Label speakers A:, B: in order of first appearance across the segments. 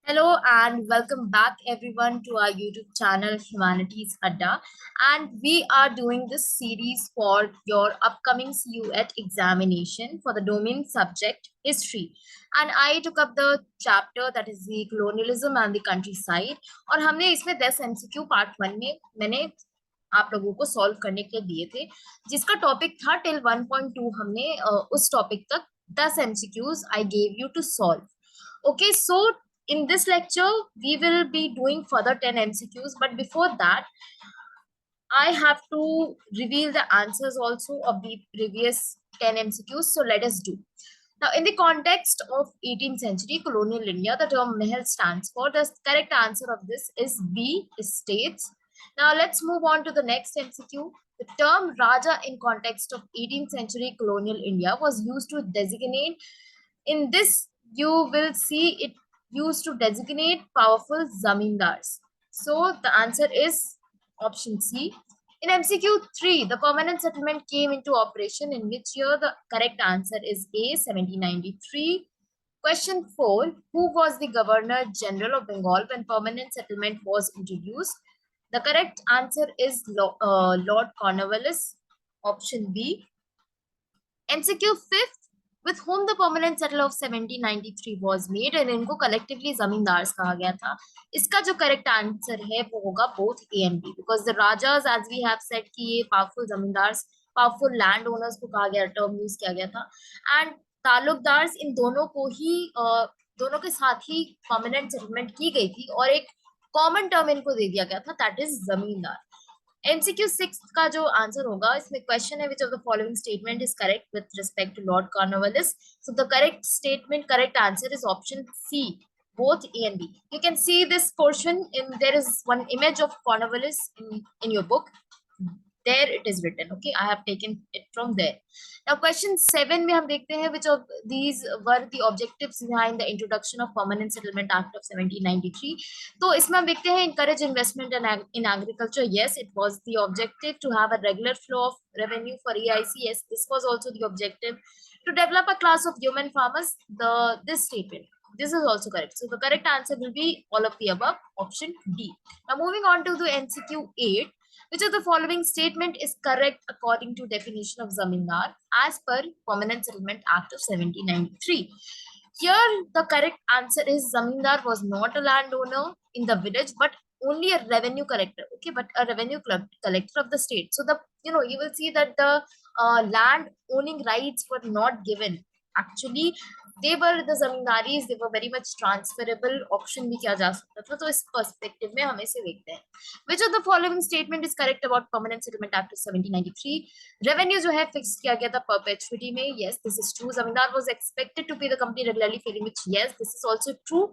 A: Hello and welcome back everyone to our YouTube channel Humanities Adda, and we are doing this series for your upcoming Cuet examination for the domain subject history, and I took up the chapter that is the colonialism and the countryside और हमने इसमें 10 MCQ part 1 में मैंने आप लोगों को solve करने के लिए दिए थे जिसका टॉपिक था टिल 1.2 हमने उस टॉपिक तक 10 MCQs I gave you to solve. Okay, so in this lecture, we will be doing further 10 MCQs, but before that, I have to reveal the answers also of the previous 10 MCQs. So let us do. Now, in the context of 18th century colonial India, the term Mahal stands for. The correct answer of this is B, estates. Now, let's move on to the next MCQ. The term Raja in context of 18th century colonial India was used to designate, in this you will see it used to designate powerful zamindars. So the answer is option C. In MCQ 3, the permanent settlement came into operation in which year? The correct answer is A, 1793. Question 4, who was the Governor General of Bengal when permanent settlement was introduced? The correct answer is Lord Cornwallis, option B. MCQ 5th, with whom the permanent settler of 1793 was made, and इनको collectively zamindars कहा गया था. इसका जो correct answer है वो होगा both A and B, because the rajas, as we have said कि ये powerful zamindars, powerful land owners को कहा गया, term use किया गया था, and तालुकदार्स इन दोनों को ही दोनों के साथ ही permanent settlement की गई थी और एक common term इनको दे दिया गया था, that is जमींदार. MCQ 6 का जो आंसर होगा, इसमें क्वेश्चन है which of the following statement is correct with respect to Lord Cornwallis. So the correct statement, correct answer is option C, both A and B. You can see this portion in, there is one image of Cornwallis in your book. There it is written. Okay, I have taken it from there. Now question 7 में हम देखते हैं which of these were the objectives behind the introduction of Permanent Settlement Act of 1793. तो इसमें हम देखते हैं encourage investment in agriculture. Yes, it was the objective to have a regular flow of revenue for EIC. Yes, this was also the objective to develop a class of human farmers. This statement, this is also correct. So the correct answer will be all of the above, option D. Now moving on to the MCQ 8. Which of the following statement is correct according to definition of zamindar as per Permanent Settlement Act of 1793? Here the correct answer is zamindar was not a landowner in the village but only a revenue collector. Okay, but a revenue collector of the state. So the you will see that the land owning rights were not given. Actually, they were the zamindari's, they were very much transferable, option भी किया जा सकता था. तो इस perspective में हम इसे देखते हैं. Which of the following statement is correct about Permanent Settlement Act of 1793? Revenue जो है fix किया गया था perpetuity में. Yes, this is true. Zamindar was expected to pay the company regularly, failing which, yes, this is also true.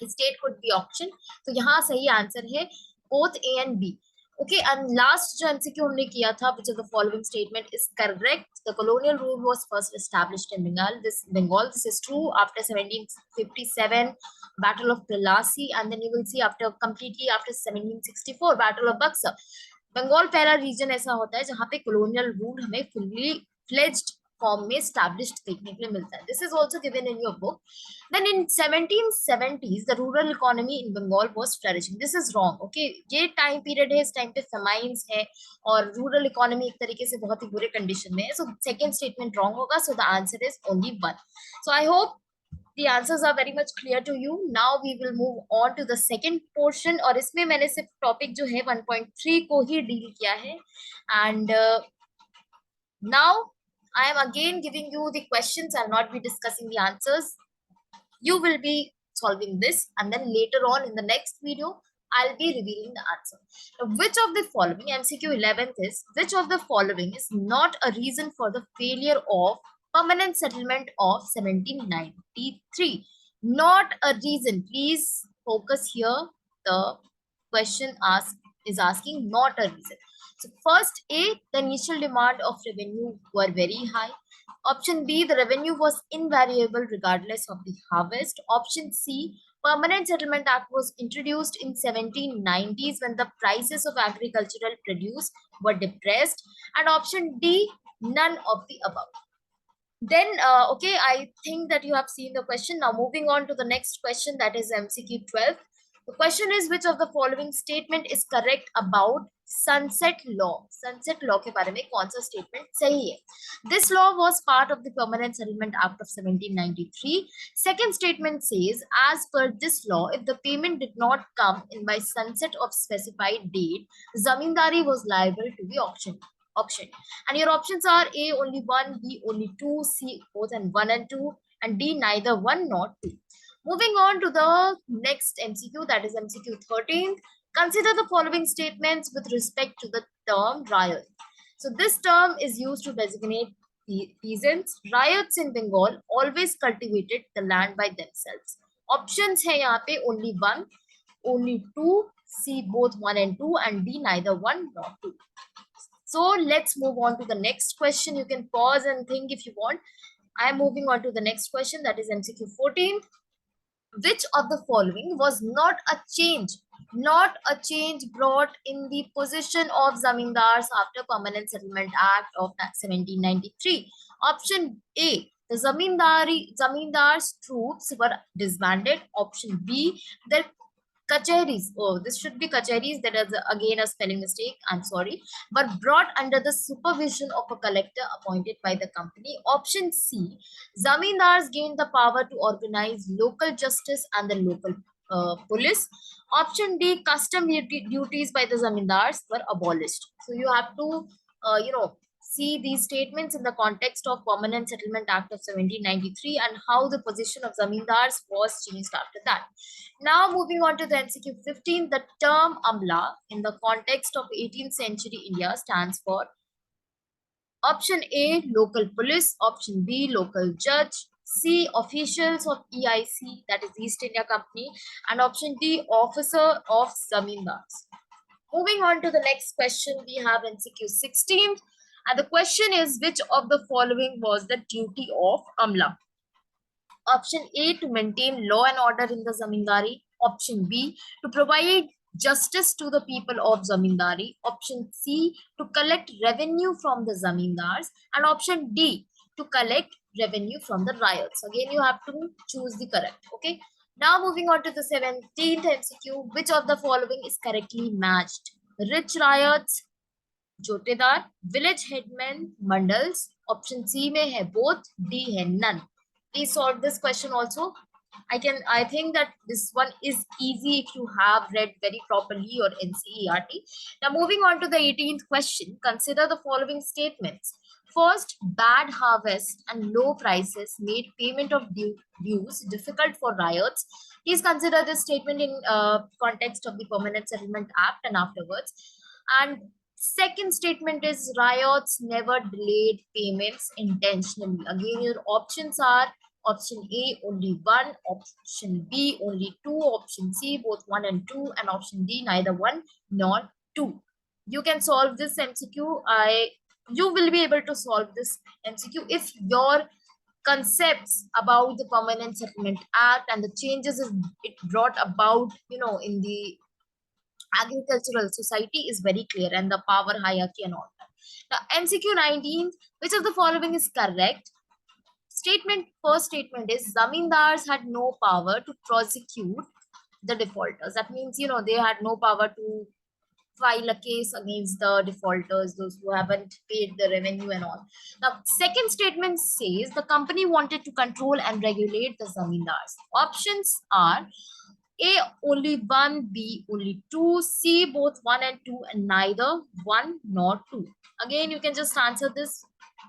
A: State could be auction. तो यहाँ सही answer है both A and B. Okay, and last जो MCQ हमने किया था, which of the following statement is correct? The colonial rule was first established in Bengal. This is true after 1757 Battle of Plassey, and then you will see after 1764 Battle of Buxar. Bengal पहला reason ऐसा होता है जहां पे colonial rule हमें fully fledged form में established देखने के लिए मिलता है. This is also given in your book. Then in 1770s, the rural economy in Bengal was flourishing. This is wrong. Okay, ये time period है, इस time पे famines है और rural economy एक तरीके से बहुत ही बुरे condition में है. So second statement wrong होगा. So the answer is only one. So I hope the answers are very much clear to you. Now we will move on to the second portion. और इसमें मैंने सिर्फ topic जो है 1.3 को ही deal किया है. And now I am again giving you the questions. I'll not be discussing the answers. You will be solving this, and then later on in the next video, I'll be revealing the answer. Now, which of the following, MCQ 11th is, which of the following is not a reason for the failure of Permanent Settlement of 1793? Not a reason. Please focus here. The question is asking not a reason. So first A, the initial demand of revenue were very high. Option B, the revenue was invariable regardless of the harvest. Option C, Permanent Settlement Act was introduced in 1790s when the prices of agricultural produce were depressed. And option D, none of the above. Then, okay, I think that you have seen the question. Now, moving on to the next question, that is MCQ 12. The question is, which of the following statement is correct about sunset law? Sunset law के बारे में कौन सा statement सही है? This law was part of the Permanent Settlement Act of 1793. Second statement says, as per this law, if the payment did not come in by sunset of specified date, zamindari was liable to be auctioned. And your options are A, only one, B, only two, C, both and one and two, and D, neither one nor two. Moving on to the next MCQ, that is MCQ 13. Consider the following statements with respect to the term riot. So this term is used to designate peasants. Riots in Bengal always cultivated the land by themselves. Options है यहाँ पे only one, only two, C, both one and two, and D, neither one nor two. So let's move on to the next question. You can pause and think if you want. I am moving on to the next question, that is MCQ 14. Which of the following was not a change brought in the position of zamindars after Permanent Settlement Act of 1793? Option A, the zamindars troops were disbanded. Option B, the Kacheris. Oh, this should be Kacheris. That is again a spelling mistake. I'm sorry. But brought under the supervision of a collector appointed by the company. Option C. Zamindars gained the power to organize local justice and the local police. Option D. Custom duties by the zamindars were abolished. So you have to, see these statements in the context of Permanent Settlement Act of 1793 and how the position of zamindars was changed after that. Now moving on to the MCQ 15, the term Amla in the context of 18th century India stands for option A, local police, option B, local judge, C, officials of EIC, that is East India Company, and option D, officer of zamindars. Moving on to the next question, we have MCQ 16, and the question is, which of the following was the duty of Amla? Option A, to maintain law and order in the zamindari. Option B, to provide justice to the people of zamindari. Option C, to collect revenue from the zamindars. And option D, to collect revenue from the riots. Again, you have to choose the correct. Okay. Now moving on to the 17th MCQ. Which of the following is correctly matched? Rich riots, jotedar, village headmen, mandals. Option C में है both, D है none. Please solve this question also. I think that this one is easy if you have read very properly your NCERT. Now moving on to the 18th question, consider the following statements. First, bad harvest and low prices made payment of dues difficult for riots. Please consider this statement in context of the Permanent Settlement Act and afterwards. And second statement is riots never delayed payments intentionally. Again, your options are option A, only one, option B, only two, option C, both one and two, and option D, neither one nor two. You can solve this MCQ. You will be able to solve this MCQ if your concepts about the Permanent Settlement Act and the changes it brought about, in the agricultural society is very clear, and the power hierarchy and all that. Now, MCQ 19, which of the following is correct? First statement is zamindars had no power to prosecute the defaulters. That means, they had no power to file a case against the defaulters, those who haven't paid the revenue and all. Now, second statement says the company wanted to control and regulate the zamindars. Options are A, only one, B, only two, C, both one and two, and neither one nor two. Again, you can just answer this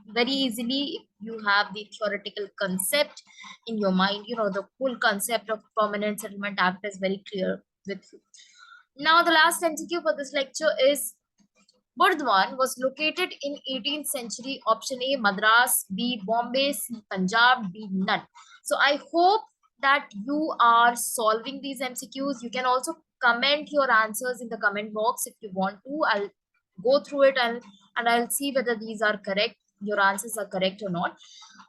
A: very easily if you have the theoretical concept in your mind. The full concept of Permanent Settlement Act is very clear with you. Now, the last MCQ for this lecture is Burdwan was located in 18th century. Option A, Madras, B, Bombay, C, Punjab, D, none. So I hope that you are solving these MCQs. You can also comment your answers in the comment box if you want to. I'll go through it and I'll see whether these are correct, your answers are correct or not.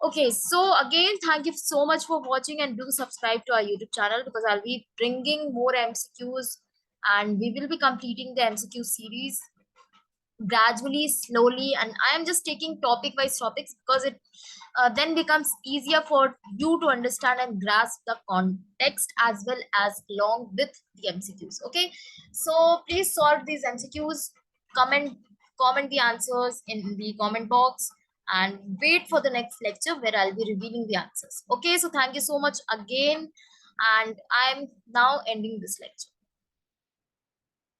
A: Okay, so again, thank you so much for watching, and do subscribe to our YouTube channel because I'll be bringing more MCQs and we will be completing the MCQ series gradually, slowly, and I am just taking topic wise topics because it then becomes easier for you to understand and grasp the context as well as along with the MCQs. Okay, so please solve these MCQs. Comment the answers in the comment box and wait for the next lecture where I'll be revealing the answers. Okay, so thank you so much again, and I'm now ending this lecture.